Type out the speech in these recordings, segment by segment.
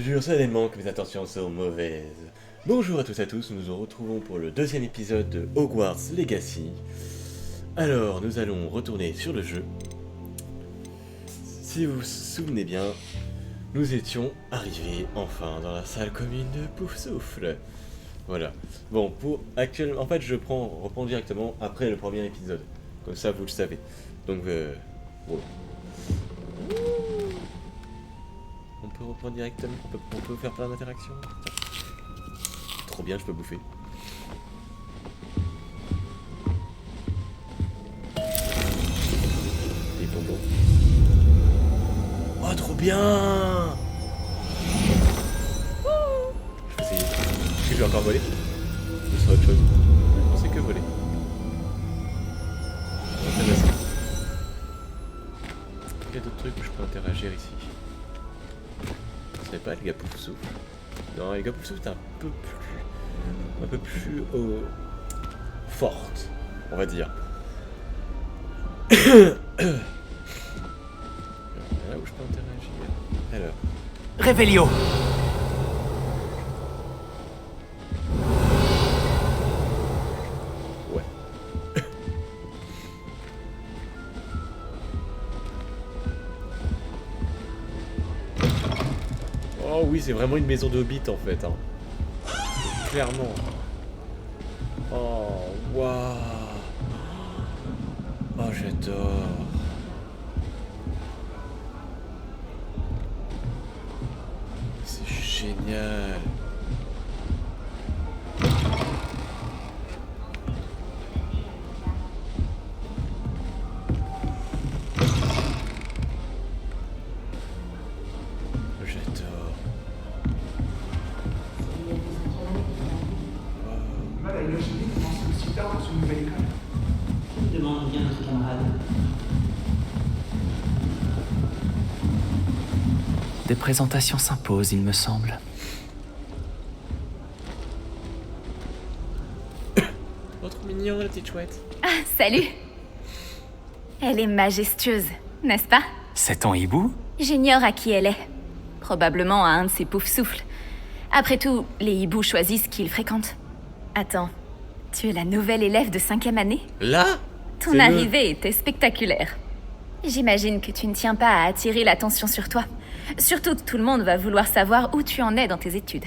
jure solennement que mes intentions sont mauvaises. Bonjour à tous et à tous, nous nous retrouvons pour le deuxième épisode de Hogwarts Legacy. Alors, nous allons retourner sur le jeu. Si vous vous souvenez bien, nous étions arrivés enfin dans la salle commune de Poufsouffle. Voilà. Bon, actuellement, en fait, je reprends directement après le premier épisode. Comme ça, vous le savez. Donc, voilà. On peut reprendre directement, on peut faire plein d'interactions. Trop bien, je peux bouffer. Des bonbons. Oh, trop bien! Je vais essayer. Est-ce que je vais encore voler? Ce sera autre chose. Je pensais que voler. Intéressant. Il y a d'autres trucs où je peux interagir ici. Je sais pas, les gars Poufsouffle. Non, les gars Poufsouffle, c'est un peu plus forte, on va dire. Là où je peux interagir. Alors. Révélio. Ouais. Oh oui, c'est vraiment une maison de hobbit en fait. Hein. Clairement. Oh, waouh. Oh, j'adore. C'est génial. J'adore. Mal à imaginer comment c'est aussi tard dans une nouvelle école. Je me demande bien notre camarade. Des présentations s'imposent, il me semble. Oh, trop mignon, la petite chouette. Ah, salut! Elle est majestueuse, n'est-ce pas? C'est ton hibou? J'ignore à qui elle est. Probablement à un de ses Poufsouffles. Après tout, les hiboux choisissent qui ils fréquentent. Attends, tu es la nouvelle élève de 5e année? Là? Ton C'est arrivée était spectaculaire. J'imagine que tu ne tiens pas à attirer l'attention sur toi. Surtout que tout le monde va vouloir savoir où tu en es dans tes études.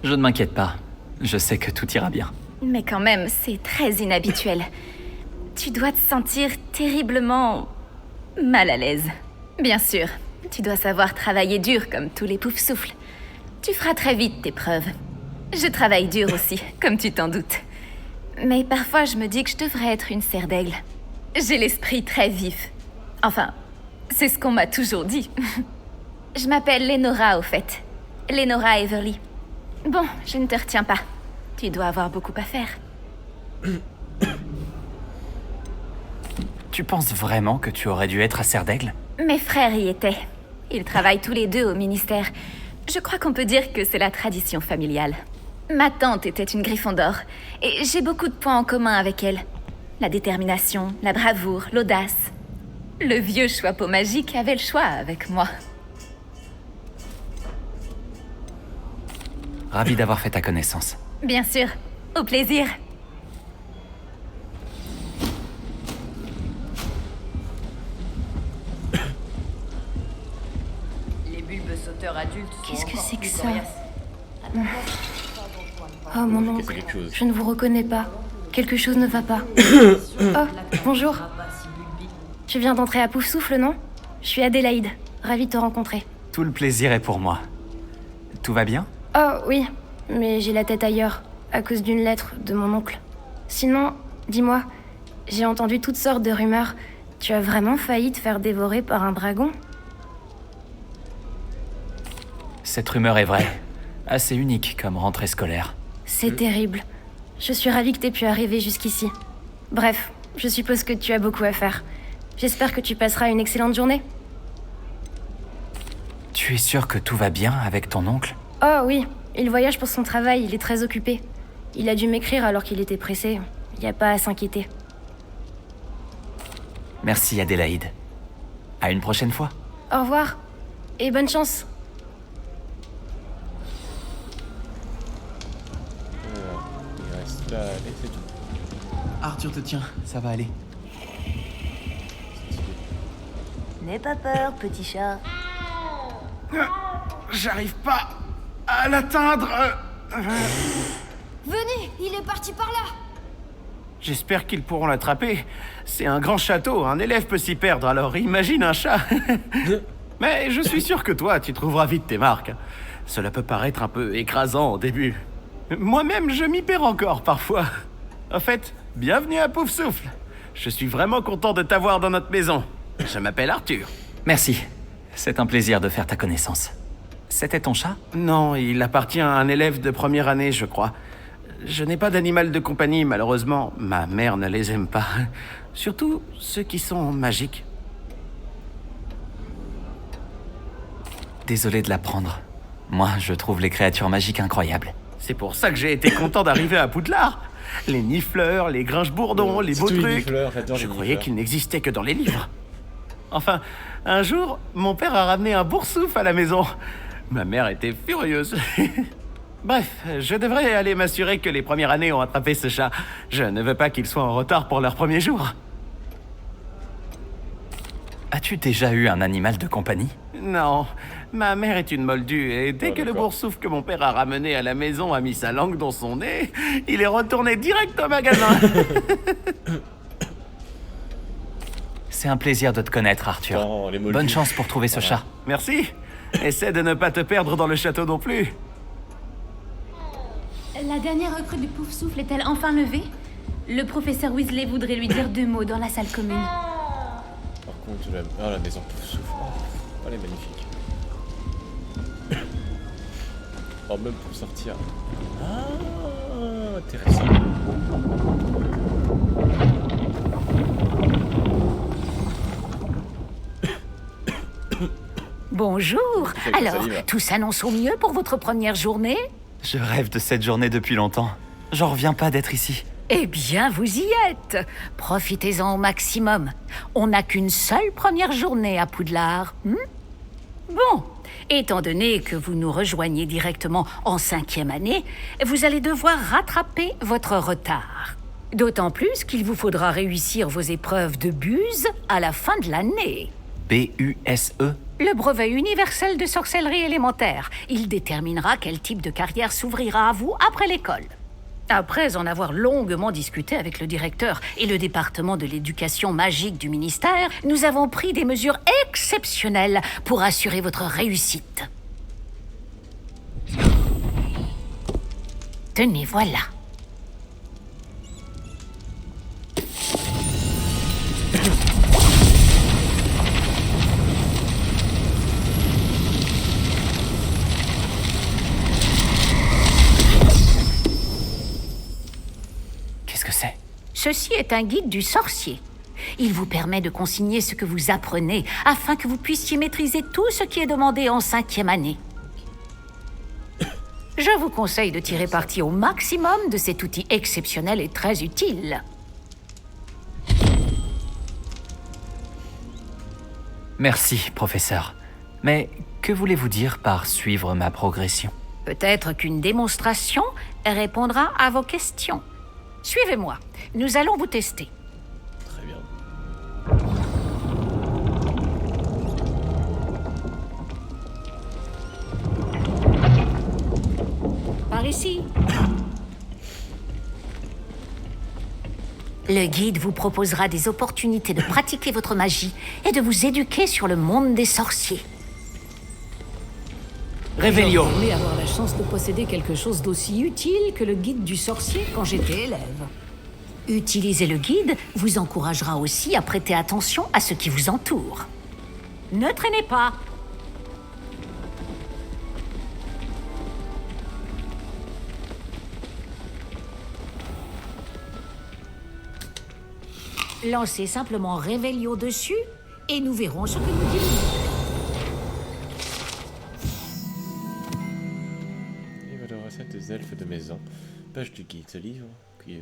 Je ne m'inquiète pas. Je sais que tout ira bien. Mais quand même, c'est très inhabituel. Tu dois te sentir terriblement mal à l'aise. Bien sûr, tu dois savoir travailler dur comme tous les Poufsouffles. Tu feras très vite tes preuves. Je travaille dur aussi, comme tu t'en doutes. Mais parfois, je me dis que je devrais être une serre d'aigle. J'ai l'esprit très vif. Enfin, c'est ce qu'on m'a toujours dit. Je m'appelle Lénora, au fait. Lénora Everly. Bon, je ne te retiens pas. Tu dois avoir beaucoup à faire. Tu penses vraiment que tu aurais dû être à Serre d'Aigle? Mes frères y étaient. Ils travaillent tous les deux au ministère. Je crois qu'on peut dire que c'est la tradition familiale. Ma tante était une Gryffondor, et j'ai beaucoup de points en commun avec elle. La détermination, la bravoure, l'audace. Le vieux chapeau magique avait le choix avec moi. Ravi d'avoir fait ta connaissance. Bien sûr, au plaisir. Les bulbes sauteurs adultes sont Qu'est-ce que encore c'est que plus ça? coriaces. Oh mon C'est oncle, quelque chose. je ne vous reconnais pas. Quelque chose ne va pas. Oh, bonjour. Tu viens d'entrer à Poufsouffle, non? Je suis Adélaïde. Ravie de te rencontrer. Tout le plaisir est pour moi. Tout va bien? Oh oui, mais j'ai la tête ailleurs, à cause d'une lettre de mon oncle. Sinon, dis-moi, j'ai entendu toutes sortes de rumeurs. Tu as vraiment failli te faire dévorer par un dragon? Cette rumeur est vraie. Assez unique comme rentrée scolaire. C'est terrible. Je suis ravie que t'aies pu arriver jusqu'ici. Bref, je suppose que tu as beaucoup à faire. J'espère que tu passeras une excellente journée. Tu es sûr que tout va bien avec ton oncle? Oh oui, il voyage pour son travail, il est très occupé. Il a dû m'écrire alors qu'il était pressé. Y a pas à s'inquiéter. Merci Adélaïde. À une prochaine fois. Au revoir. Et bonne chance. Il reste là, allez, c'est tout. Arthur te tient, ça va aller. N'aie pas peur, petit chat. J'arrive pas à l'atteindre. Venez, il est parti par là. J'espère qu'ils pourront l'attraper. C'est un grand château, un élève peut s'y perdre, alors imagine un chat. Mais je suis sûr que toi, tu trouveras vite tes marques. Cela peut paraître un peu écrasant au début. Moi-même, je m'y perds encore parfois. En fait, bienvenue à Poufsouffle. Je suis vraiment content de t'avoir dans notre maison. Je m'appelle Arthur. Merci. C'est un plaisir de faire ta connaissance. C'était ton chat? Non, il appartient à un élève de première année, je crois. Je n'ai pas d'animal de compagnie, malheureusement. Ma mère ne les aime pas. Surtout ceux qui sont magiques. Désolé de l'apprendre. Moi, je trouve les créatures magiques incroyables. C'est pour ça que j'ai été content d'arriver à Poudlard. Les nifleurs, les grinche-bourdons, les beaux C'est tous les trucs. nifleurs, j'adore Je les croyais nifleurs. qu'ils n'existaient que dans les livres. Enfin, un jour, mon père a ramené un boursouf à la maison. Ma mère était furieuse. Bref, je devrais aller m'assurer que les premières années ont attrapé ce chat. Je ne veux pas qu'ils soient en retard pour leur premier jour. As-tu déjà eu un animal de compagnie? Non, ma mère est une moldue et dès Oh, que le d'accord. boursouf que mon père a ramené à la maison a mis sa langue dans son nez, il est retourné direct au magasin. C'est un plaisir de te connaître, Arthur. Oh, les moldus. Bonne chance pour trouver ce chat. Merci. Essaie de ne pas te perdre dans le château non plus. La dernière recrue du Poufsouffle est-elle enfin levée? Le professeur Weasley voudrait lui dire 2 mots dans la salle commune. Par contre, la maison Poufsouffle. Oh, elle est magnifique. Oh, même pour sortir. Ah, intéressant. Bonjour. C'est que ça Alors, y va. tout s'annonce au mieux pour votre première journée? Je rêve de cette journée depuis longtemps. J'en reviens pas d'être ici. Eh bien, vous y êtes. Profitez-en au maximum. On n'a qu'une seule première journée à Poudlard. Bon, étant donné que vous nous rejoignez directement en 5e année, vous allez devoir rattraper votre retard. D'autant plus qu'il vous faudra réussir vos épreuves de buse à la fin de l'année. B-U-S-E? Le brevet universel de sorcellerie élémentaire. Il déterminera quel type de carrière s'ouvrira à vous après l'école. Après en avoir longuement discuté avec le directeur et le département de l'éducation magique du ministère, nous avons pris des mesures exceptionnelles pour assurer votre réussite. Tenez, voilà. Qu'est-ce que c'est? Ceci est un guide du sorcier. Il vous permet de consigner ce que vous apprenez afin que vous puissiez maîtriser tout ce qui est demandé en 5e année. Je vous conseille de tirer parti au maximum de cet outil exceptionnel et très utile. Merci, professeur. Mais que voulez-vous dire par suivre ma progression? Peut-être qu'une démonstration répondra à vos questions. Suivez-moi, nous allons vous tester. Très bien. Par ici. Le guide vous proposera des opportunités de pratiquer votre magie et de vous éduquer sur le monde des sorciers. Réveillon. J'aurais aimé avoir la chance de posséder quelque chose d'aussi utile que le guide du sorcier quand j'étais élève. Utiliser le guide vous encouragera aussi à prêter attention à ce qui vous entoure. Ne traînez pas. Lancez simplement Réveillon dessus et nous verrons ce que nous dit. Livre de recettes des elfes de maison. Page du guide, ce livre. Ok.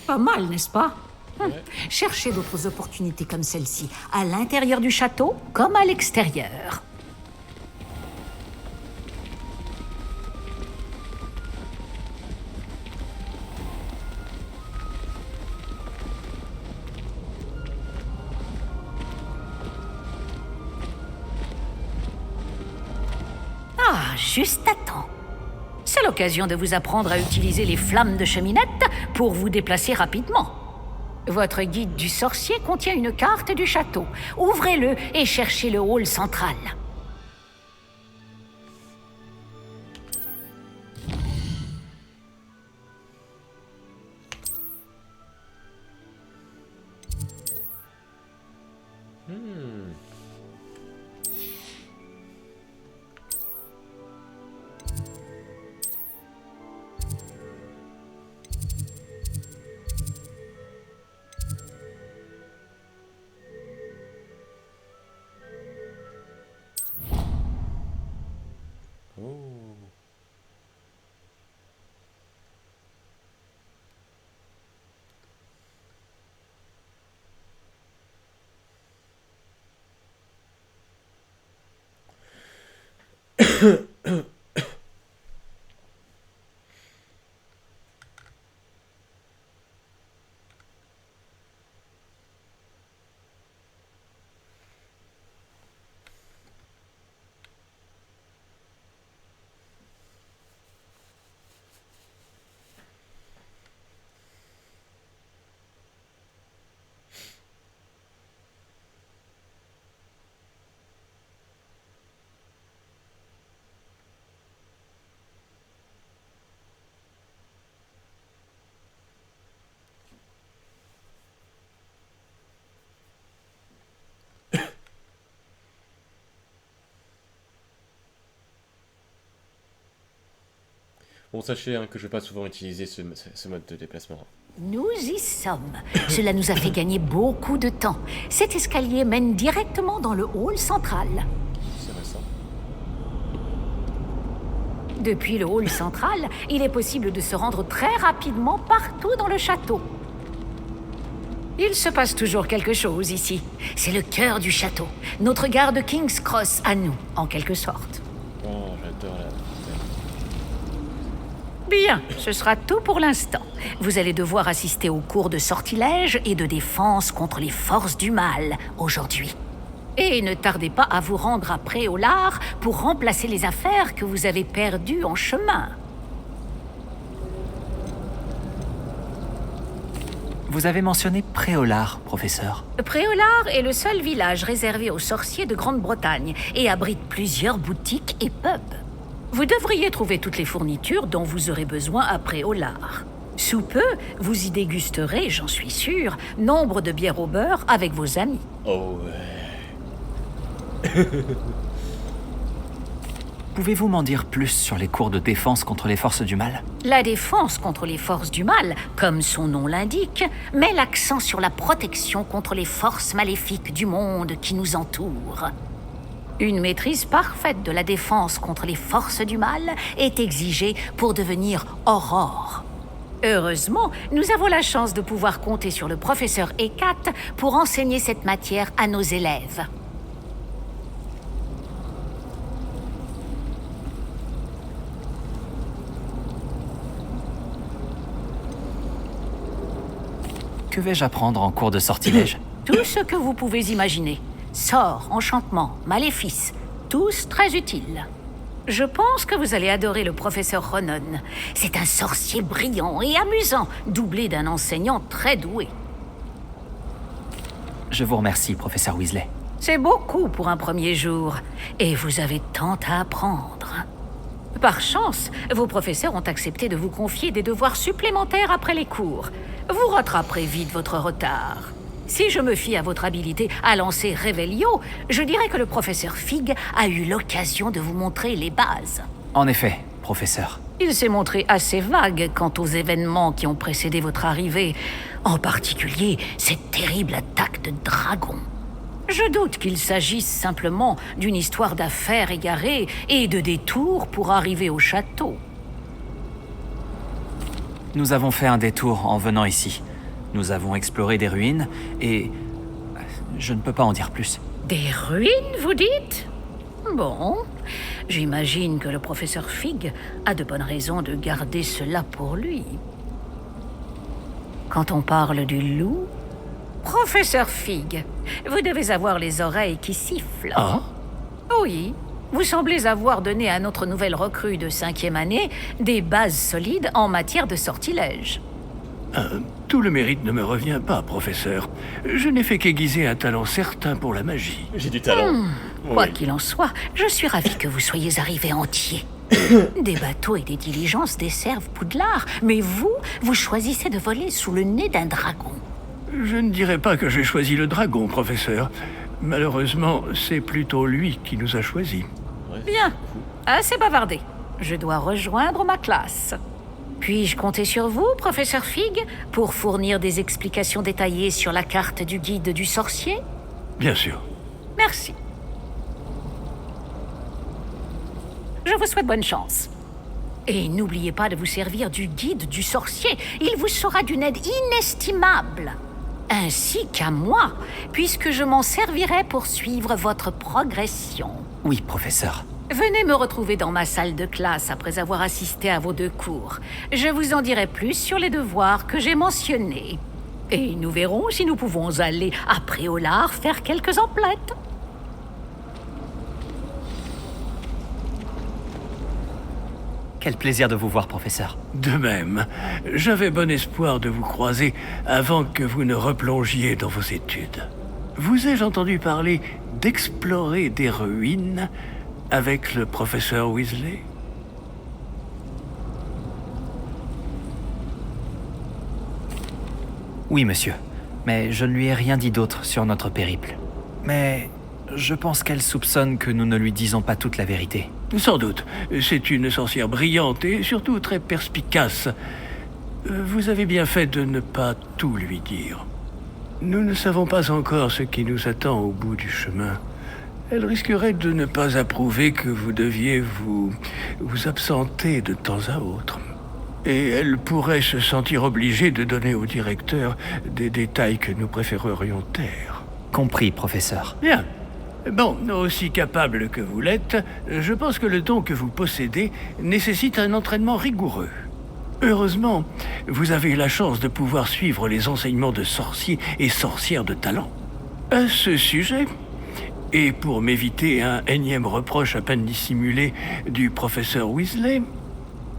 Pas mal, n'est-ce pas? Cherchez d'autres opportunités comme celle-ci, à l'intérieur du château comme à l'extérieur. Ah, juste à temps. C'est l'occasion de vous apprendre à utiliser les flammes de cheminette pour vous déplacer rapidement. Votre guide du sorcier contient une carte du château. Ouvrez-le et cherchez le hall central. Bon, sachez que je vais pas souvent utiliser ce mode de déplacement. Nous y sommes. Cela nous a fait gagner beaucoup de temps. Cet escalier mène directement dans le hall central. C'est récent. Depuis le hall central, il est possible de se rendre très rapidement partout dans le château. Il se passe toujours quelque chose ici. C'est le cœur du château. Notre gare de King's Cross à nous, en quelque sorte. Oh, j'adore la... Bien, ce sera tout pour l'instant. Vous allez devoir assister aux cours de sortilège et de défense contre les forces du mal aujourd'hui. Et ne tardez pas à vous rendre à Préolard pour remplacer les affaires que vous avez perdues en chemin. Vous avez mentionné Préolard, professeur. Préolard est le seul village réservé aux sorciers de Grande-Bretagne et abrite plusieurs boutiques et pubs. Vous devriez trouver toutes les fournitures dont vous aurez besoin à Préolard. Sous peu, vous y dégusterez, j'en suis sûr, nombre de bières au beurre avec vos amis. Oh ouais. Pouvez-vous m'en dire plus sur les cours de défense contre les forces du mal? La défense contre les forces du mal, comme son nom l'indique, met l'accent sur la protection contre les forces maléfiques du monde qui nous entoure. Une maîtrise parfaite de la défense contre les forces du mal est exigée pour devenir Aurore. Heureusement, nous avons la chance de pouvoir compter sur le professeur Hécate pour enseigner cette matière à nos élèves. Que vais-je apprendre en cours de sortilège? Tout ce que vous pouvez imaginer. Sorts, enchantements, maléfices, tous très utiles. Je pense que vous allez adorer le professeur Ronon. C'est un sorcier brillant et amusant, doublé d'un enseignant très doué. Je vous remercie, professeur Weasley. C'est beaucoup pour un premier jour, et vous avez tant à apprendre. Par chance, vos professeurs ont accepté de vous confier des devoirs supplémentaires après les cours. Vous rattraperez vite votre retard. Si je me fie à votre habilité à lancer Revelio, je dirais que le professeur Fig a eu l'occasion de vous montrer les bases. En effet, professeur. Il s'est montré assez vague quant aux événements qui ont précédé votre arrivée, en particulier cette terrible attaque de dragon. Je doute qu'il s'agisse simplement d'une histoire d'affaires égarées et de détours pour arriver au château. Nous avons fait un détour en venant ici. Nous avons exploré des ruines et... je ne peux pas en dire plus. Des ruines, vous dites? Bon, j'imagine que le professeur Fig a de bonnes raisons de garder cela pour lui. Quand on parle du loup... Professeur Fig, vous devez avoir les oreilles qui sifflent. Ah? Oui, vous semblez avoir donné à notre nouvelle recrue de 5e année des bases solides en matière de sortilège. Tout le mérite ne me revient pas, professeur. Je n'ai fait qu'aiguiser un talent certain pour la magie. J'ai du talent. Quoi Oui. qu'il en soit, je suis ravie que vous soyez arrivé entier. Des bateaux et des diligences desservent Poudlard, mais vous choisissez de voler sous le nez d'un dragon. Je ne dirais pas que j'ai choisi le dragon, professeur. Malheureusement, c'est plutôt lui qui nous a choisis. Ouais. Bien, assez bavardé. Je dois rejoindre ma classe. Puis-je compter sur vous, professeur Fig, pour fournir des explications détaillées sur la carte du guide du sorcier? Bien sûr. Merci. Je vous souhaite bonne chance. Et n'oubliez pas de vous servir du guide du sorcier. Il vous sera d'une aide inestimable. Ainsi qu'à moi, puisque je m'en servirai pour suivre votre progression. Oui, professeur. Venez me retrouver dans ma salle de classe après avoir assisté à vos 2 cours. Je vous en dirai plus sur les devoirs que j'ai mentionnés. Et nous verrons si nous pouvons aller à Préolard faire quelques emplettes. Quel plaisir de vous voir, professeur. De même, j'avais bon espoir de vous croiser avant que vous ne replongiez dans vos études. Vous ai-je entendu parler d'explorer des ruines avec le professeur Weasley? Oui, monsieur. Mais je ne lui ai rien dit d'autre sur notre périple. Mais je pense qu'elle soupçonne que nous ne lui disons pas toute la vérité. Sans doute. C'est une sorcière brillante et surtout très perspicace. Vous avez bien fait de ne pas tout lui dire. Nous ne savons pas encore ce qui nous attend au bout du chemin. Elle risquerait de ne pas approuver que vous deviez vous absenter de temps à autre. Et elle pourrait se sentir obligée de donner au directeur des détails que nous préférerions taire. Compris, professeur. Bien. Bon, aussi capable que vous l'êtes, je pense que le don que vous possédez nécessite un entraînement rigoureux. Heureusement, vous avez la chance de pouvoir suivre les enseignements de sorciers et sorcières de talent. À ce sujet, et pour m'éviter un énième reproche à peine dissimulé du professeur Weasley,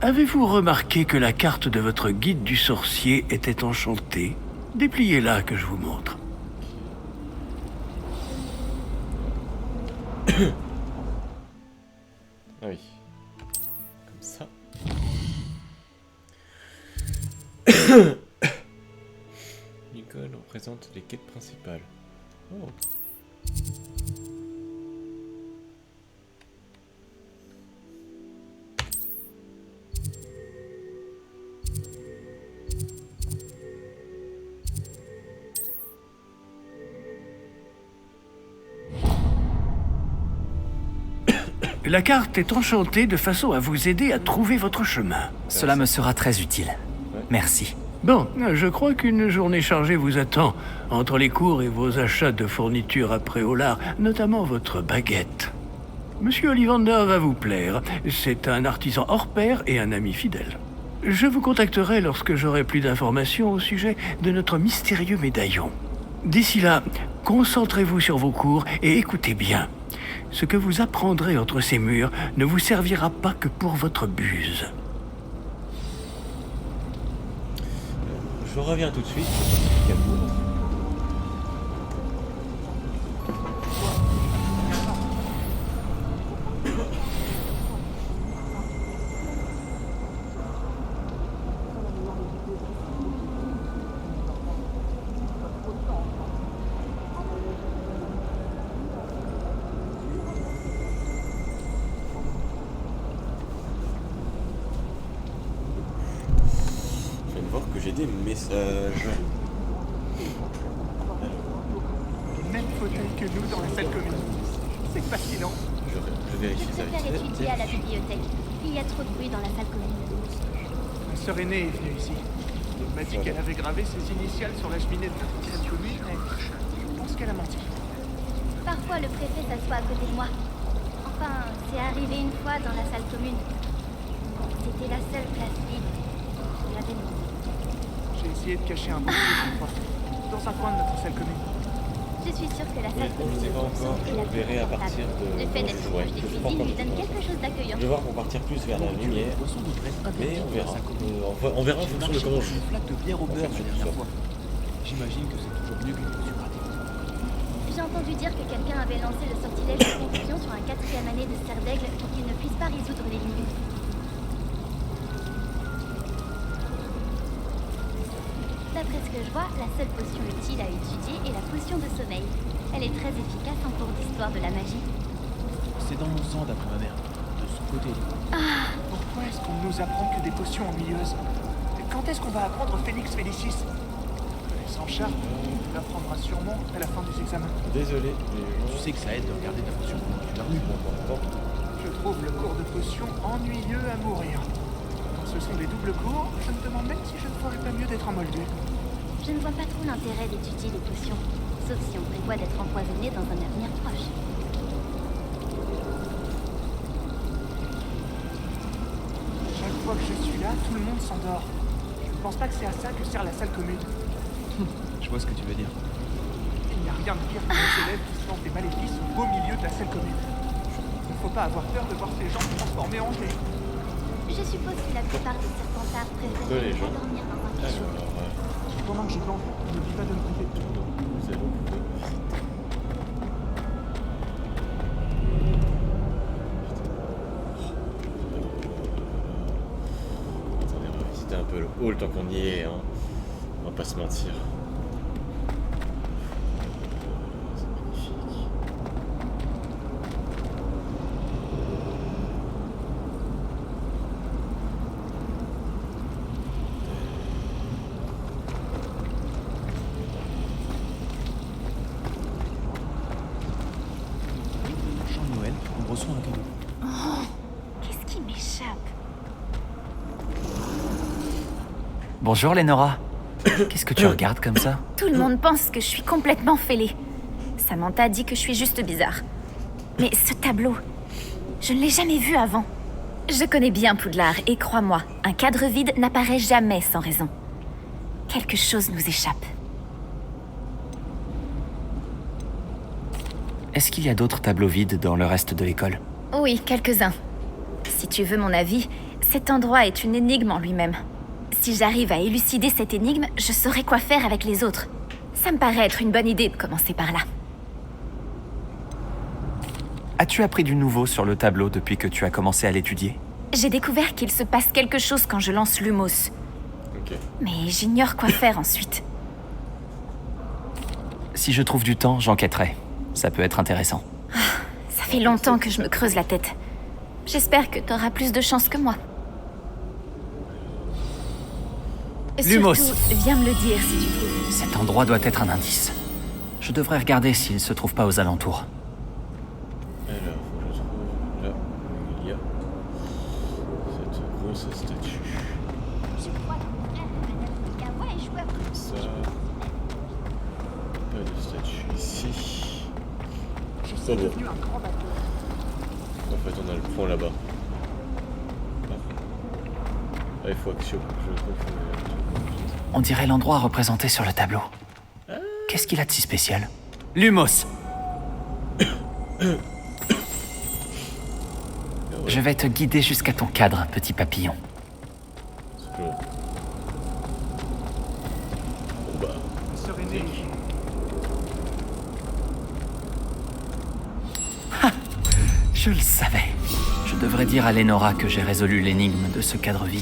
avez-vous remarqué que la carte de votre guide du sorcier était enchantée? Dépliez-la que je vous montre. Ah oui. Comme ça. Nicole représente les quêtes principales. Oh. La carte est enchantée de façon à vous aider à trouver votre chemin. Cela me sera très utile. Merci. Bon, je crois qu'une journée chargée vous attend, entre les cours et vos achats de fournitures à Préolard, notamment votre baguette. Monsieur Ollivander va vous plaire. C'est un artisan hors pair et un ami fidèle. Je vous contacterai lorsque j'aurai plus d'informations au sujet de notre mystérieux médaillon. D'ici là, concentrez-vous sur vos cours et écoutez bien. Ce que vous apprendrez entre ces murs ne vous servira pas que pour votre buse. Je reviens tout de suite. Calme-toi. J'ai des messages. Le même fauteuil que nous dans la salle commune. C'est fascinant. Je vérifie ça. Je préfère étudier à la bibliothèque. Il y a trop de bruit dans la salle commune. Ma sœur aînée est venue ici. m'a dit qu'elle avait gravé ses initiales sur la cheminée de notre ancienne commune, mais je pense qu'elle a menti. Parfois, le préfet s'assoit à côté de moi. Enfin, c'est arrivé une fois dans la salle commune. C'était la seule place vide. Il avait demandé. J'ai essayé de cacher un bout une fois, dans un coin de notre salle commune. Je suis sûre que la salle Je commune sais pas encore, je verrai à partir de... Le fait d'être Ouais, proche de je sais pas cuisine encore lui donne du tout. quelque chose d'accueillant. Je vais voir pour partir plus vers la lumière, mais on verra. On verra en fonction de comment je joue. Flaque de bière au En beurre fonction la de dernière ça. fois. J'imagine que c'est toujours mieux qu'une potion ratée. J'ai entendu dire que quelqu'un avait lancé le sortilège de confusion sur un 4e année de Serre d'Aigle pour qu'il ne puisse pas résoudre l'énigme. D'après ce que je vois, la seule potion utile à étudier est la potion de sommeil. Elle est très efficace en cours d'histoire de la magie. C'est dans mon sang d'après ma mère. De son côté. Pourquoi est-ce qu'on nous apprend que des potions ennuyeuses? Quand est-ce qu'on va apprendre Phoenix Félicis? Connaissant Charles, on l'apprendra sûrement à la fin des examens. Désolé, Tu sais que ça aide de regarder ta potion pendant que tu l'as rue. Je trouve le cours de potion ennuyeux à mourir. Quand ce sont des doubles cours, je me demande même si je ne ferais pas mieux d'être un moldu. Je ne vois pas trop l'intérêt d'étudier les potions, sauf si on prévoit d'être empoisonné dans un avenir proche. Chaque fois que je suis là, tout le monde s'endort. Je ne pense pas que c'est à ça que sert la salle commune. Je vois ce que tu veux dire. Il n'y a rien de pire que les élèves qui se lancent des maléfices au beau milieu de la salle commune. Il ne faut pas avoir peur de voir ces gens se transformer en génies. Je suppose que la plupart des serpentards Les préfèrent gens. dormir dans un pichot. Alors, Pendant que je plante, n'oublie pas de me couper. nous allons pouvoir... Attendez, on va visiter un peu le hall tant qu'on y est, hein. On va pas se mentir. C'est magnifique. Chant de Noël, on reçoit un cadeau. Qu'est-ce qui m'échappe? Bonjour, Lénora. Qu'est-ce que tu regardes comme ça? Tout le monde pense que je suis complètement fêlée. Samantha dit que je suis juste bizarre. Mais ce tableau, je ne l'ai jamais vu avant. Je connais bien Poudlard et crois-moi, un cadre vide n'apparaît jamais sans raison. Quelque chose nous échappe. Est-ce qu'il y a d'autres tableaux vides dans le reste de l'école? Oui, quelques-uns. Si tu veux mon avis, cet endroit est une énigme en lui-même. Si j'arrive à élucider cette énigme, je saurai quoi faire avec les autres. Ça me paraît être une bonne idée de commencer par là. As-tu appris du nouveau sur le tableau depuis que tu as commencé à l'étudier? J'ai découvert qu'il se passe quelque chose quand je lance Lumos. Ok. Mais j'ignore quoi faire ensuite. Si je trouve du temps, j'enquêterai. Ça peut être intéressant. Ça fait longtemps que je me creuse la tête. J'espère que t'auras plus de chance que moi. Lumos. Surtout, viens me le dire si tu trouves. Cet endroit doit être un indice. Je devrais regarder s'il se trouve pas aux alentours. Alors, faut que je trouve là où il y a cette grosse statue. Je crois que mon frère est un ouais, joueur. Comme ça. Pas de statue ici. Je Ça suis va. devenu un grand bateau. En fait, on a le pont là-bas. Ah, il faut action. Je trouve que... On dirait l'endroit représenté sur le tableau. Qu'est-ce qu'il a de si spécial? Lumos. Je vais te guider jusqu'à ton cadre, petit papillon. C'est bon. Bon bah... Sœur aînée, Je le savais. Je devrais dire à Lénora que j'ai résolu l'énigme de ce cadre vide.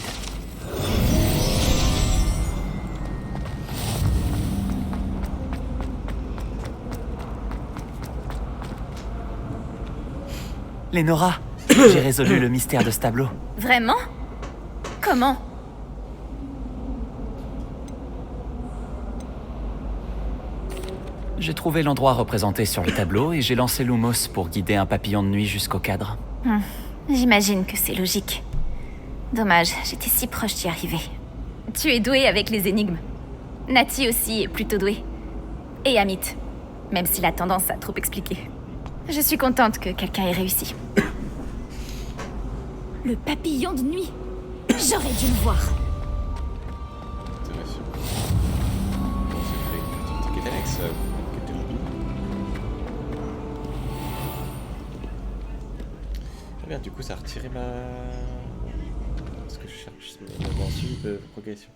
Lénora, j'ai résolu le mystère de ce tableau. Vraiment? Comment? J'ai trouvé l'endroit représenté sur le tableau et j'ai lancé Lumos pour guider un papillon de nuit jusqu'au cadre. J'imagine que c'est logique. Dommage, j'étais si proche d'y arriver. Tu es doué avec les énigmes. Nati aussi est plutôt douée. Et Amit, même s'il a tendance à trop expliquer. Je suis contente que quelqu'un ait réussi. Le papillon de nuit. J'aurais dû le voir. Intéressant. Bon, c'est fait. Petit ticket Alex, qui était rapide. Ah merde, du coup, ça a retiré ma... Ce que je cherche, c'est ma mention de progression.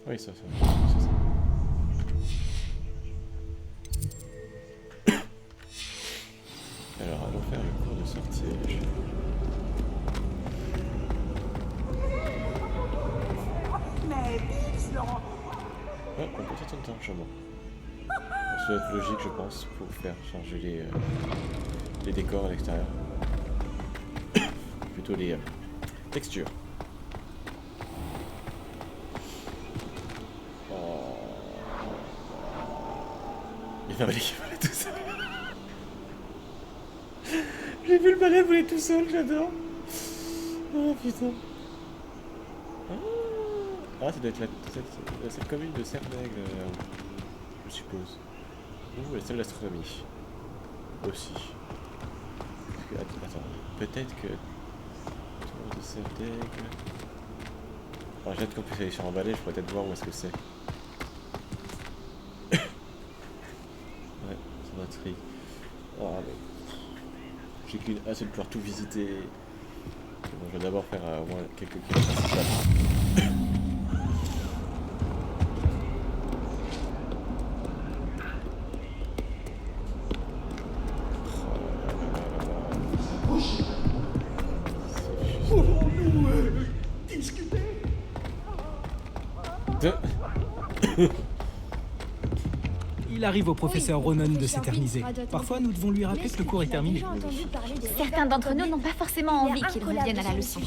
Oui, ça. Alors, allons faire le cours de sortilège. Oh, on peut attendre un charmant. Ça doit être logique, je pense, pour faire changer les décors à l'extérieur. Plutôt les textures. Il y a un balai qui volait tout seul. J'ai vu le balai voler tout seul, j'adore. Oh putain. Ah, ça doit être cette commune de Cernaigle, je suppose. Ou celle d'astronomie. Aussi. Attends, peut-être que... Tour de Cernaigle... Alors, j'ai hâte qu'on puisse aller sur un balai, je pourrais peut-être voir où est-ce que c'est. Ouais, ça m'intrigue. Oh, mais... J'ai qu'une hâte de pouvoir tout visiter. Bon, je vais d'abord faire au moins quelques kilomètres principales. Pouvons-nous discuter? Il arrive au professeur Ronan de s'éterniser. Parfois, nous devons lui rappeler que le cours est terminé. Certains d'entre nous n'ont pas forcément envie qu'il revienne à la leçon.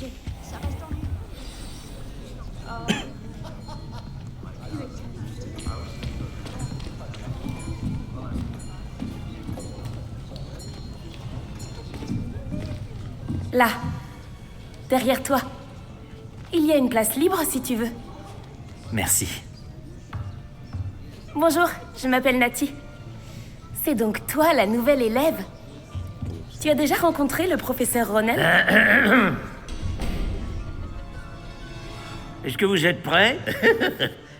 Là, derrière toi. Il y a une place libre si tu veux. Merci. Bonjour, je m'appelle Nati. C'est donc toi la nouvelle élève. Tu as déjà rencontré le professeur Ronan? Est-ce que vous êtes prêts?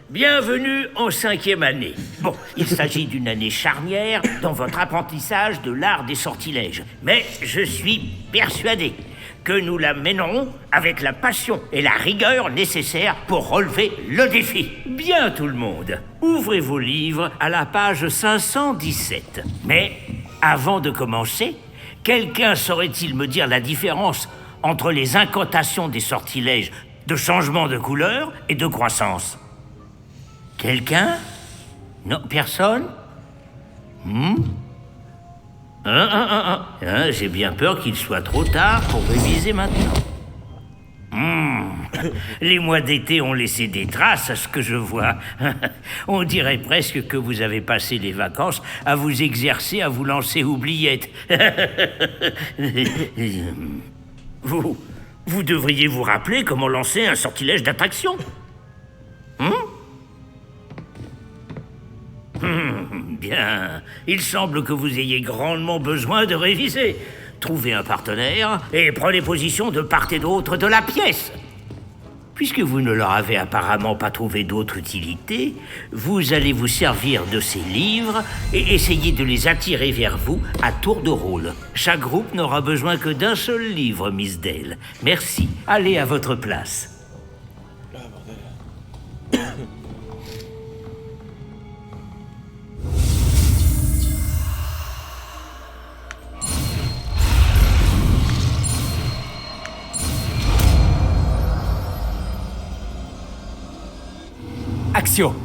Bienvenue en 5e année. Bon, il s'agit d'une année charnière dans votre apprentissage de l'art des sortilèges. Mais je suis persuadé que nous la mènerons avec la passion et la rigueur nécessaires pour relever le défi. Bien tout le monde, ouvrez vos livres à la page 517. Mais avant de commencer, quelqu'un saurait-il me dire la différence entre les incantations des sortilèges de changement de couleur et de croissance? Quelqu'un? Non, personne? J'ai bien peur qu'il soit trop tard pour réviser maintenant. Les mois d'été ont laissé des traces à ce que je vois. On dirait presque que vous avez passé les vacances à vous exercer à vous lancer oubliettes. Vous devriez vous rappeler comment lancer un sortilège d'attraction. Bien, il semble que vous ayez grandement besoin de réviser. Trouvez un partenaire et prenez position de part et d'autre de la pièce. Puisque vous ne leur avez apparemment pas trouvé d'autre utilité, vous allez vous servir de ces livres et essayer de les attirer vers vous à tour de rôle. Chaque groupe n'aura besoin que d'un seul livre, Miss Dale. Merci, allez à votre place. Ah, bordel. Axio.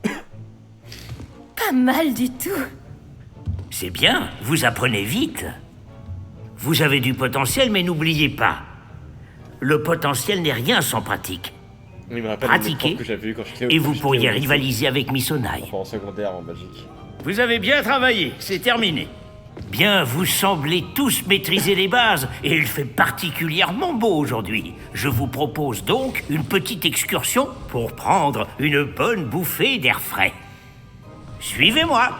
Pas mal du tout. C'est bien, vous apprenez vite. Vous avez du potentiel, mais n'oubliez pas, le potentiel n'est rien sans pratique. Il me rappelle Pratiquez, que j'avais vu quand j'étais au- et vous j'étais pourriez au lycée. rivaliser avec Miss Onaï. Enfin, en secondaire en Belgique. Vous avez bien travaillé, c'est terminé. Bien, vous semblez tous maîtriser les bases, et il fait particulièrement beau aujourd'hui. Je vous propose donc une petite excursion pour prendre une bonne bouffée d'air frais. Suivez-moi.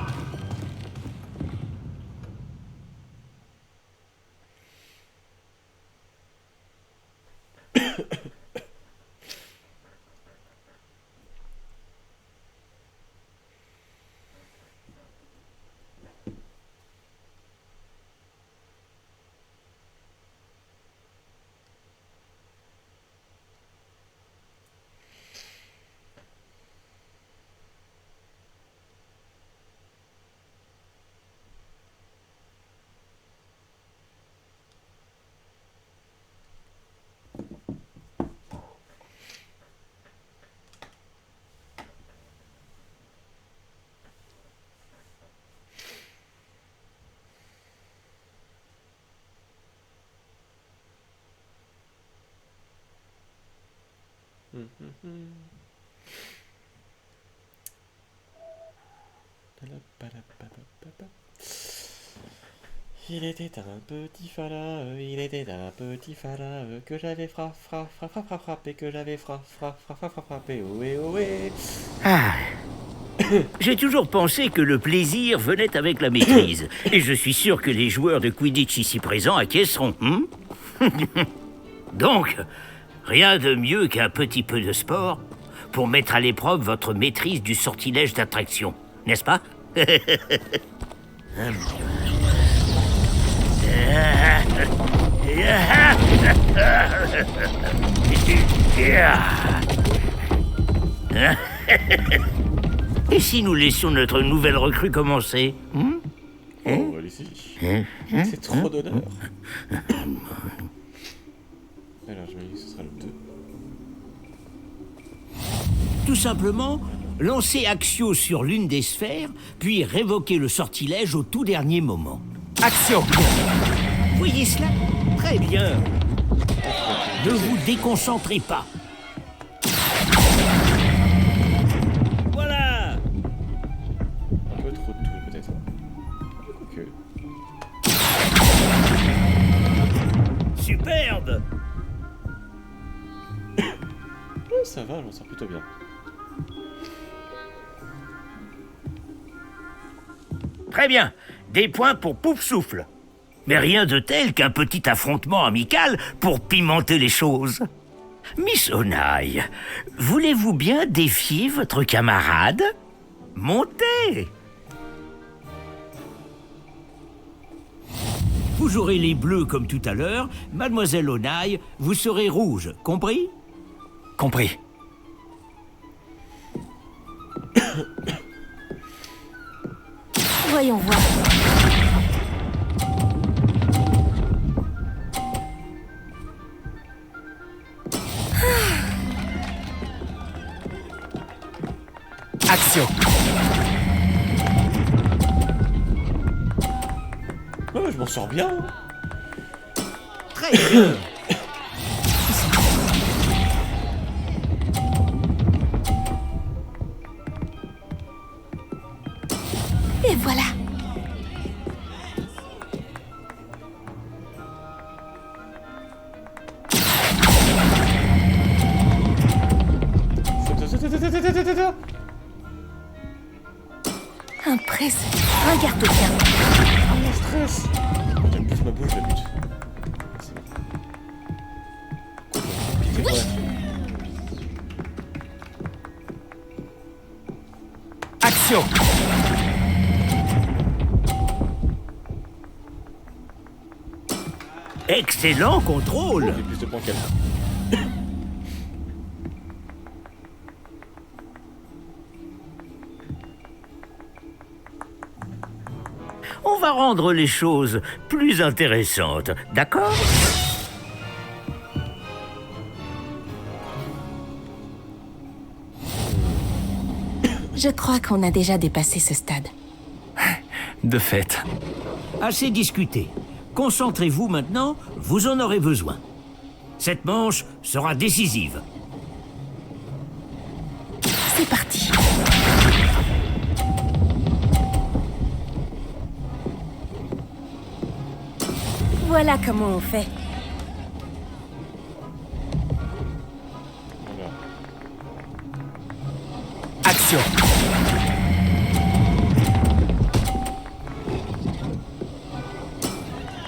Il était un petit pharaon, il était un petit pharaon que j'avais frappé, que j'avais frappé, ohé ohé. Ah. J'ai toujours pensé que le plaisir venait avec la maîtrise, et je suis sûr que les joueurs de Quidditch ici présents acquiesceront. Donc, rien de mieux qu'un petit peu de sport pour mettre à l'épreuve votre maîtrise du sortilège d'attraction, n'est-ce pas? Et si nous laissions notre nouvelle recrue commencer? Oh, allez-y. C'est trop d'honneur. Alors, je me dis que ce sera le 2. Tout simplement, lancer Axio sur l'une des sphères, puis révoquer le sortilège au tout dernier moment. Axio! Voyez cela? Très bien. Ne vous déconcentrez pas. Voilà. Un peu trop de tout, peut-être. Quoique. Superbe. Ouais, ça va, j'en sors plutôt bien. Très bien. Des points pour Poufsouffle. Mais rien de tel qu'un petit affrontement amical pour pimenter les choses. Miss Onaille, voulez-vous bien défier votre camarade? Montez! Vous aurez les bleus comme tout à l'heure. Mademoiselle Onaille, vous serez rouge. Compris? Compris. Voyons voir. Axio! Ouais, je m'en sors bien. Très bien. Et voilà. Impressionnant. Regarde bien. Mon stress. J'aime plus ma bouche, la lutte. C'est bon. Pitié pour la fille. Axio! Excellent contrôle. J'ai plus de points qu'elle. On va rendre les choses plus intéressantes, d'accord? Je crois qu'on a déjà dépassé ce stade. De fait. Assez discuté. Concentrez-vous maintenant, vous en aurez besoin. Cette manche sera décisive. C'est parti. Voilà comment on fait. Voilà. Action.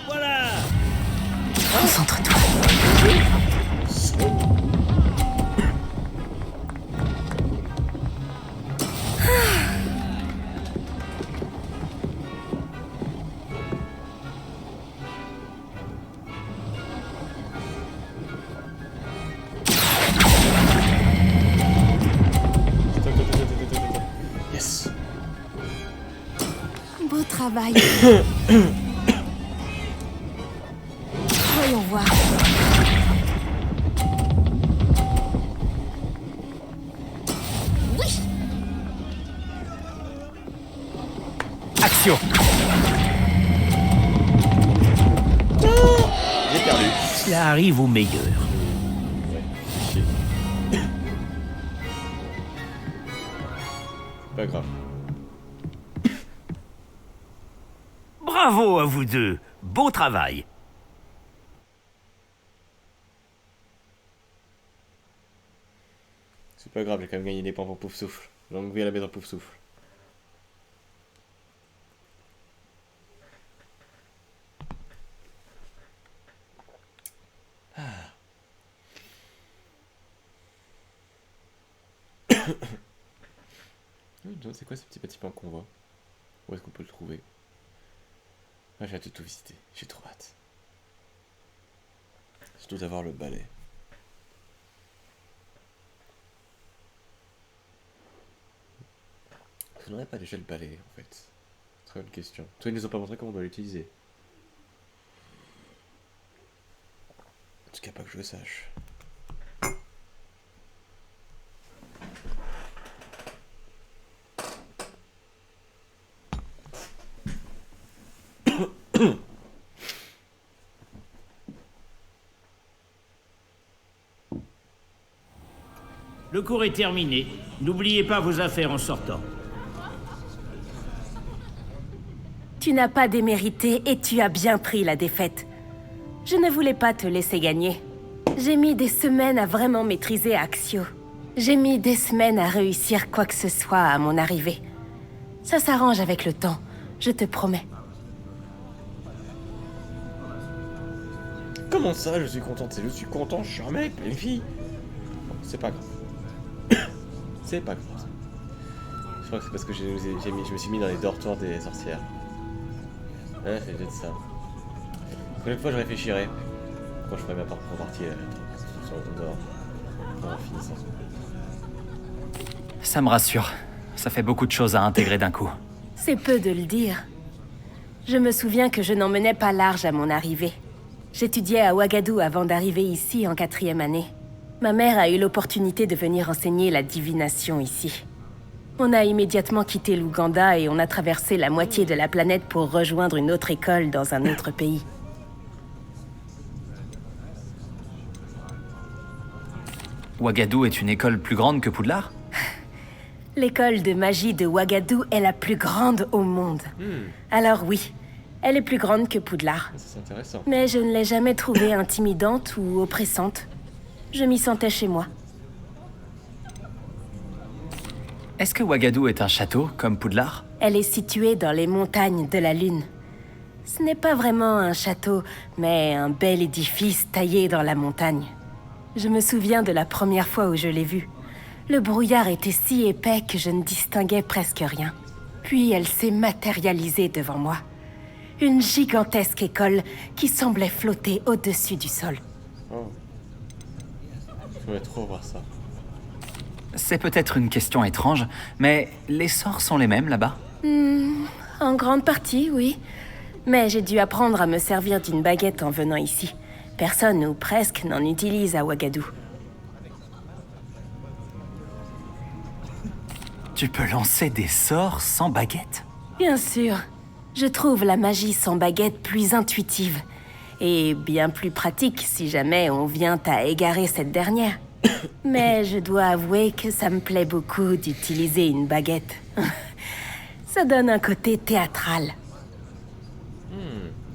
Voilà. Concentre-toi. Yes. Beau travail. Voyons voir. Oui. Action. J'ai perdu. Cela arrive au meilleur. Ouais, chier. Pas grave. Bravo à vous deux. Beau travail. C'est pas grave, j'ai quand même gagné des points pour Pouf Souffle. Longue vie à la maison Pouf Souffle. C'est quoi ce petit bâtiment qu'on voit? Où est-ce qu'on peut le trouver? Ah, j'ai hâte de tout visiter, j'ai trop hâte. Surtout d'avoir le balai. On n'aurait pas déjà le balai en fait. Très bonne question. Toi, ils nous ont pas montré comment on doit l'utiliser. En tout cas, pas que je sache. Le cours est terminé. N'oubliez pas vos affaires en sortant. Tu n'as pas démérité et tu as bien pris la défaite. Je ne voulais pas te laisser gagner. J'ai mis des semaines à vraiment maîtriser Axio. J'ai mis des semaines à réussir quoi que ce soit à mon arrivée. Ça s'arrange avec le temps, je te promets. Comment ça, je suis contente? Je suis content, je suis un mec, une fille. Bon, c'est pas grave. C'est pas grave. Je crois que c'est parce que je me suis mis dans les dortoirs des sorcières. Ouais, c'est peut-être ça. La prochaine fois, je réfléchirai. Quand je ferai ma propre partie dehors. En finissant. Ça me rassure. Ça fait beaucoup de choses à intégrer d'un coup. C'est peu de le dire. Je me souviens que je n'en menais pas large à mon arrivée. J'étudiais à Ouagadou avant d'arriver ici en 4e année. Ma mère a eu l'opportunité de venir enseigner la divination ici. On a immédiatement quitté l'Ouganda et on a traversé la moitié de la planète pour rejoindre une autre école dans un autre pays. Ouagadou est une école plus grande que Poudlard? L'école de magie de Ouagadou est la plus grande au monde. Alors oui, elle est plus grande que Poudlard. C'est intéressant. Mais je ne l'ai jamais trouvée intimidante ou oppressante. Je m'y sentais chez moi. Est-ce que Ouagadou est un château, comme Poudlard? Elle est située dans les montagnes de la Lune. Ce n'est pas vraiment un château, mais un bel édifice taillé dans la montagne. Je me souviens de la première fois où je l'ai vue. Le brouillard était si épais que je ne distinguais presque rien. Puis elle s'est matérialisée devant moi. Une gigantesque école qui semblait flotter au-dessus du sol. Oh. Je voudrais trop voir ça. C'est peut-être une question étrange, mais les sorts sont les mêmes là-bas? En grande partie, oui. Mais j'ai dû apprendre à me servir d'une baguette en venant ici. Personne, ou presque, n'en utilise à Ouagadou. Tu peux lancer des sorts sans baguette? Bien sûr. Je trouve la magie sans baguette plus intuitive. Et bien plus pratique si jamais on vient à égarer cette dernière. Mais je dois avouer que ça me plaît beaucoup d'utiliser une baguette. Ça donne un côté théâtral.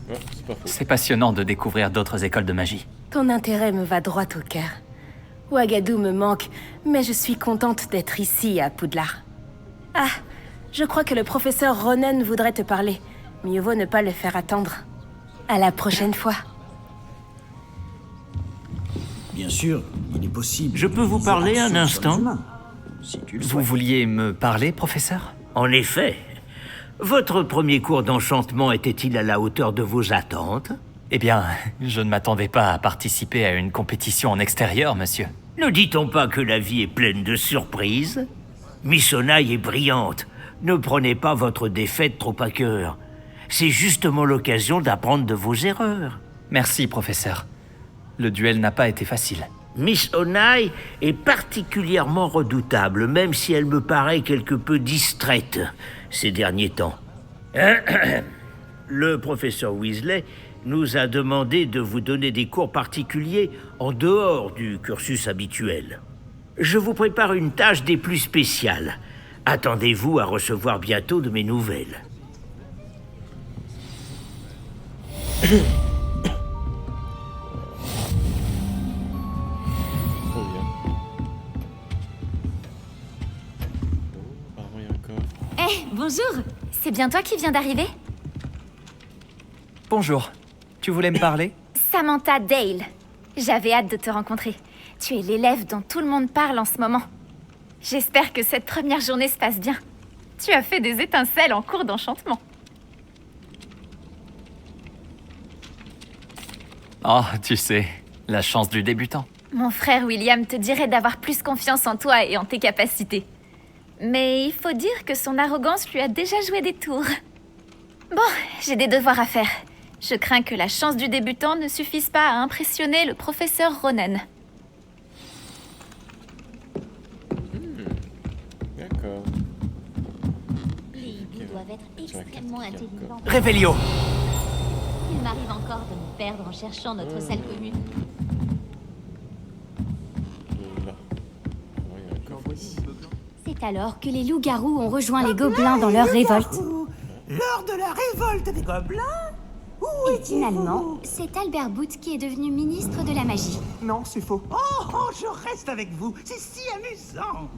Ouais, c'est pas faux. C'est passionnant de découvrir d'autres écoles de magie. Ton intérêt me va droit au cœur. Ouagadou me manque, mais je suis contente d'être ici, à Poudlard. Ah, je crois que le professeur Ronen voudrait te parler. Mieux vaut ne pas le faire attendre. À la prochaine fois. Bien sûr, il est possible. Je peux vous parler un instant? Si tu le Vous souhaites. vouliez me parler, professeur? En effet. Votre premier cours d'enchantement était-il à la hauteur de vos attentes? Eh bien, je ne m'attendais pas à participer à une compétition en extérieur, monsieur. Ne dit-on pas que la vie est pleine de surprises? Miss Onai est brillante. Ne prenez pas votre défaite trop à cœur. C'est justement l'occasion d'apprendre de vos erreurs. Merci, professeur. Le duel n'a pas été facile. Miss Onai est particulièrement redoutable, même si elle me paraît quelque peu distraite ces derniers temps. Le professeur Weasley nous a demandé de vous donner des cours particuliers en dehors du cursus habituel. Je vous prépare une tâche des plus spéciales. Attendez-vous à recevoir bientôt de mes nouvelles. Trop bien. Oh, apparemment, il y a un coffre. Eh, bonjour. C'est bien toi qui viens d'arriver? Bonjour. Tu voulais me parler? Samantha Dale. J'avais hâte de te rencontrer. Tu es l'élève dont tout le monde parle en ce moment. J'espère que cette première journée se passe bien. Tu as fait des étincelles en cours d'enchantement. Oh, tu sais, la chance du débutant. Mon frère William te dirait d'avoir plus confiance en toi et en tes capacités. Mais il faut dire que son arrogance lui a déjà joué des tours. Bon, j'ai des devoirs à faire. Je crains que la chance du débutant ne suffise pas à impressionner le professeur Ronen. D'accord. Les hiboux doivent être extrêmement intelligents. Révélio. Il m'arrive encore de me perdre en cherchant notre salle commune. Là. Oh, il y a un coffre ici. C'est alors que les loups-garous ont rejoint les gobelins dans leur révolte. Lors de la révolte des gobelins? Et finalement, c'est Albert Booth qui est devenu ministre de la magie. Non, c'est faux. Oh, je reste avec vous. C'est si amusant.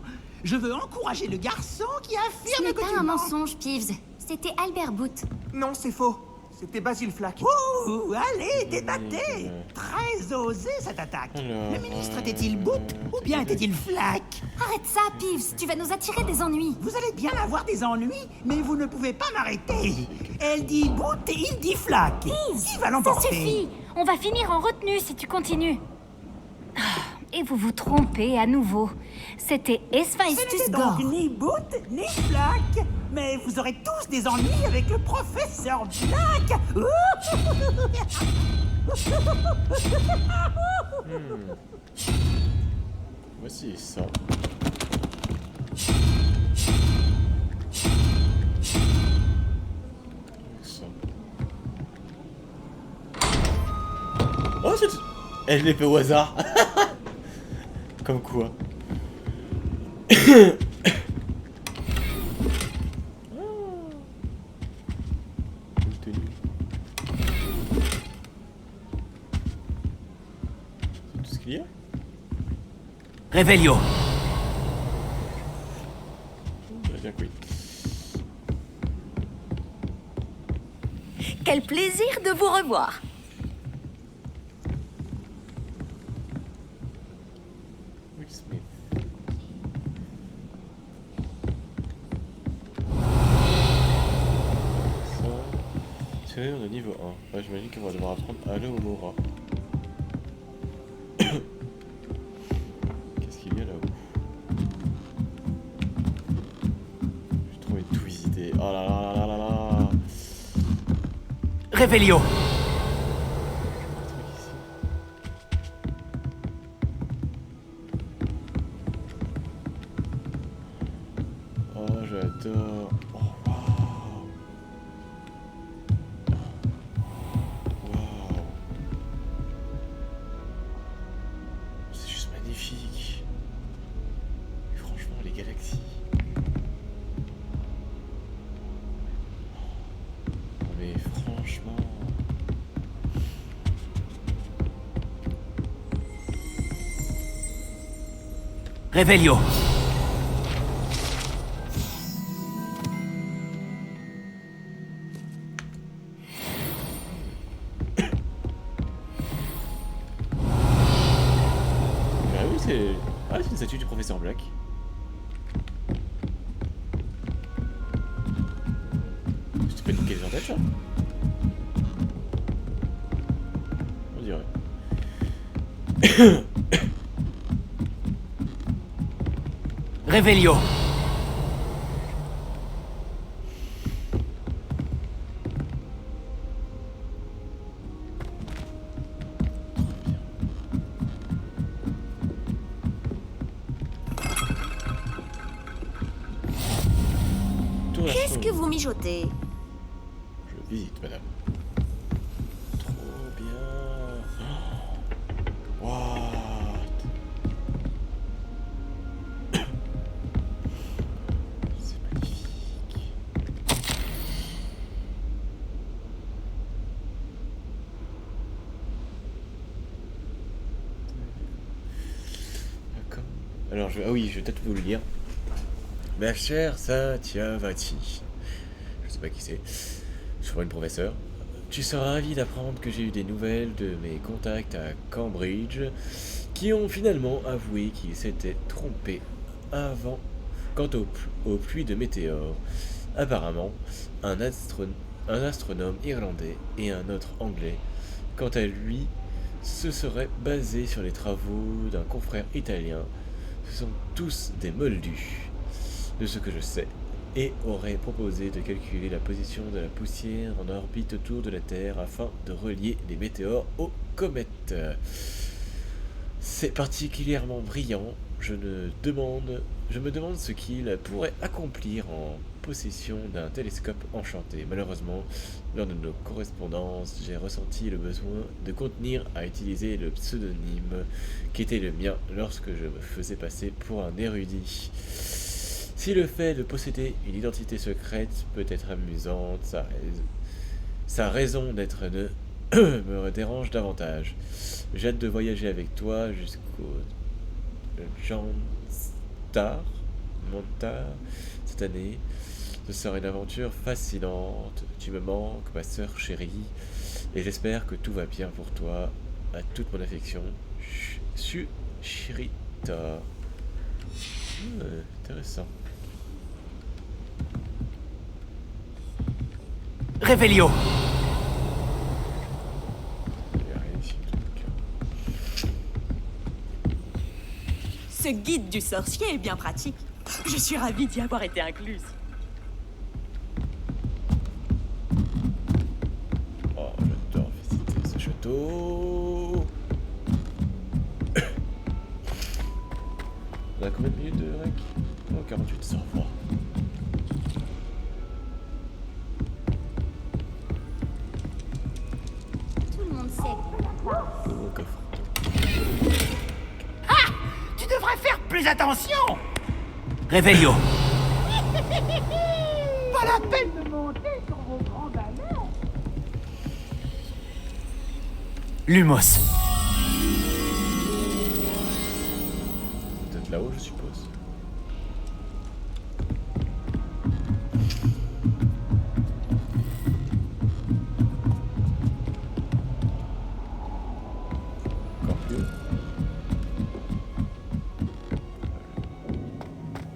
Je veux encourager le garçon qui Ce affirme n'est que pas tu un mens. mensonge, Peeves. C'était Albert Booth. Non, c'est faux. C'était Basil Flack. Ouh, allez, débattez. Très osé cette attaque. Alors, Le ministre était-il Booth ou bien était-il Flack? Arrête ça, Peeves. Tu vas nous attirer des ennuis. Vous allez bien avoir des ennuis, mais vous ne pouvez pas m'arrêter. Elle dit Booth et il dit Flack. Qui va Ça l'emporter? suffit. On va finir en retenue si tu continues. Ah, et vous vous trompez à nouveau. C'était Ce Héphaïstus n'était Gore. donc ni Booth ni Flack. Mais vous aurez tous des ennuis avec le professeur Flack. Voici ça. Ça. Oh, c'est... Eh, je l'ai fait au hasard. Comme quoi. C'est tout ce qu'il y a? Révélio. Bien que oui. Quel plaisir de vous revoir. Will Smith. Ça. C'est on est niveau 1. Ouais, j'imagine qu'on va devoir apprendre Alohomora. Qu'est-ce qu'il y a là-haut? J'ai trouvé tout visité. Oh là là là là là. Révélio. Oh, j'adore. Oh, waouh. Waouh. C'est juste magnifique. Et franchement, les galaxies. Non, mais franchement. Réveillon. Ah, c'est une statue du professeur Black. C'était pas niqué en tête, ça? On dirait. Réveillon. Qu'est-ce que vous mijotez? Je visite, madame. Trop bien. What? C'est magnifique. D'accord. Alors, ah oui, je vais peut-être vous le lire. Ma chère Satyavati, je sais pas qui c'est, je crois une professeure, tu seras ravi d'apprendre que j'ai eu des nouvelles de mes contacts à Cambridge qui ont finalement avoué qu'ils s'étaient trompés avant quant aux pluies de météores. Apparemment, un astronome irlandais et un autre anglais, quant à lui, se seraient basés sur les travaux d'un confrère italien. Ce sont tous des moldus, de ce que je sais, et aurait proposé de calculer la position de la poussière en orbite autour de la Terre afin de relier les météores aux comètes. C'est particulièrement brillant, je me demande ce qu'il pourrait accomplir en possession d'un télescope enchanté. Malheureusement, lors de nos correspondances, j'ai ressenti le besoin de contenir à utiliser le pseudonyme qui était le mien lorsque je me faisais passer pour un érudit. Si le fait de posséder une identité secrète peut être amusante, sa raison d'être ne me dérange davantage. J'ai hâte de voyager avec toi jusqu'au Montar cette année. Ce sera une aventure fascinante. Tu me manques, ma sœur chérie, et j'espère que tout va bien pour toi. À toute mon affection, Sushirita. Intéressant. Réveillon. Ce guide du sorcier est bien pratique. Je suis ravie d'y avoir été incluse. Oh, j'adore visiter ce château. On a combien de minutes de rec? Oh, 48, ça va. Tout le monde sait qu'on a pas. Mon coffre. Ah! Tu devrais faire plus attention! Réveillon. Pas la peine de monter sur vos grands balais. Lumos. Peut-être là-haut, je suppose. Encore plus haut.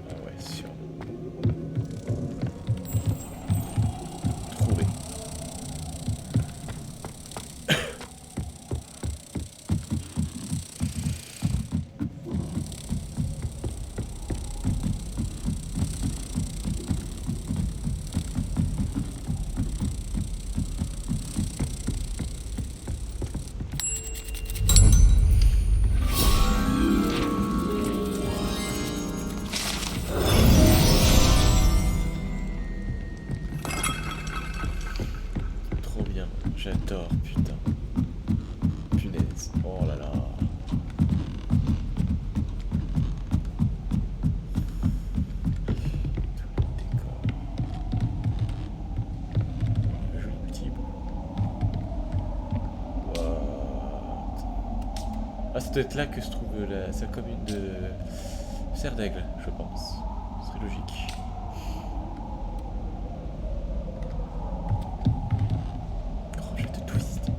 Ah ouais, sûr. Trouvé. Trop bien, j'adore, putain. Punaise, oh là là. Joli petit bout. What? Ah, ça doit être là que se trouve sa commune de cerf d'aigle, je pense. Ce serait logique. Oh, je te twist.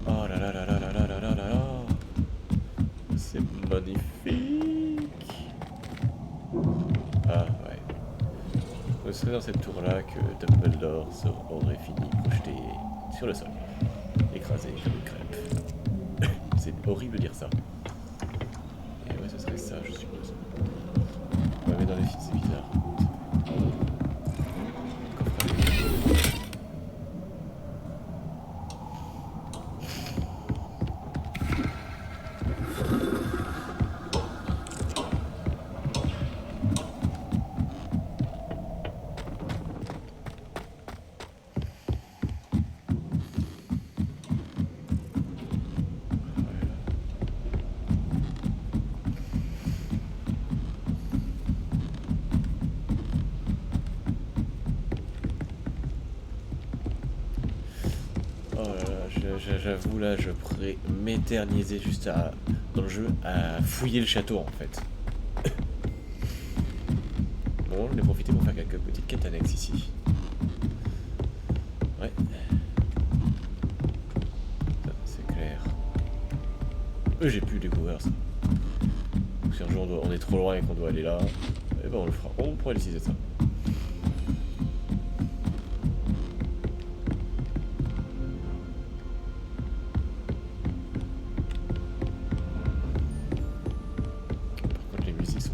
Oh là là là là là là là là là là. C'est magnifique. Ah ouais. Ce serait dans cette tour-là que Dumbledore aurait fini projeté sur le sol, écrasé comme une crêpe. C'est horrible de dire ça. Et ouais, ce serait ça, je suppose. Ouais, mais dans les films, c'est bizarre. J'avoue là, je pourrais m'éterniser juste dans le jeu à fouiller le château en fait. Bon, j'en ai profité pour faire quelques petites quêtes annexes ici. Ouais. C'est clair. J'ai pu découvrir ça. Donc, si un jour on est trop loin et qu'on doit aller là, eh ben on le fera. On pourrait utiliser ça.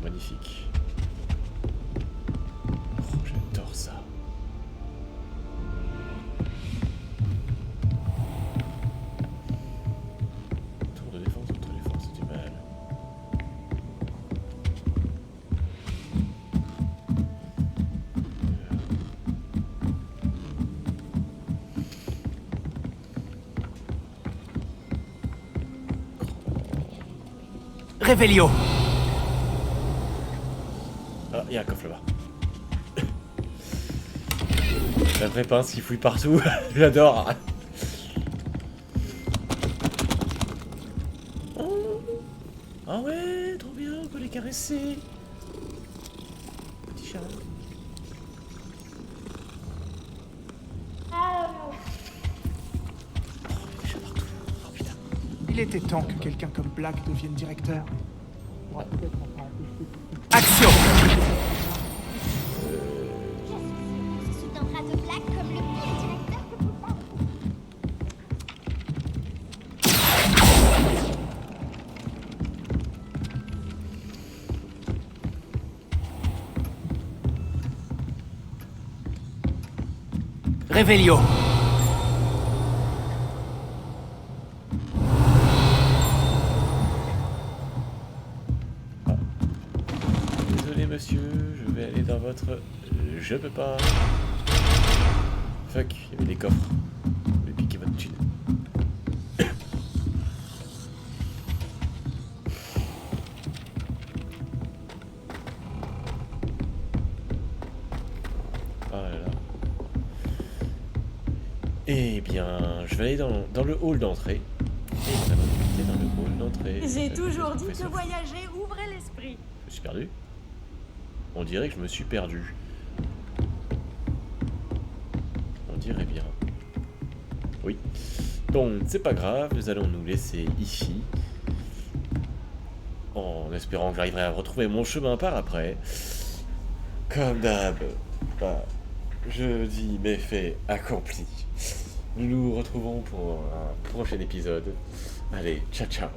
Magnifique. Oh, j'adore ça. Tour de défense contre les forces du mal. Révélio. Ah, il y a un coffre là-bas. La vraie pince qui fouille partout. J'adore. Oh. Ah ouais, trop bien, on peut les caresser. Petit chat. Il était temps que quelqu'un comme Black devienne directeur. Action. Je suis en train de Black comme le pire directeur que Poudlard. Révélio. Monsieur, je vais aller dans votre... Je peux pas... Fuck, il y avait des coffres. Je vais piquer votre thune. Ah là là. Eh bien, je vais aller dans le hall d'entrée. Et nous allons quitter dans le hall d'entrée. J'ai toujours dit que voyager ouvrait l'esprit. Je suis perdu. On dirait que je me suis perdu. On dirait bien. Oui. Bon, c'est pas grave, nous allons nous laisser ici. En espérant que j'arriverai à retrouver mon chemin par après. Comme d'hab. Bah, je dis mes faits accomplis. Nous nous retrouvons pour un prochain épisode. Allez, ciao ciao.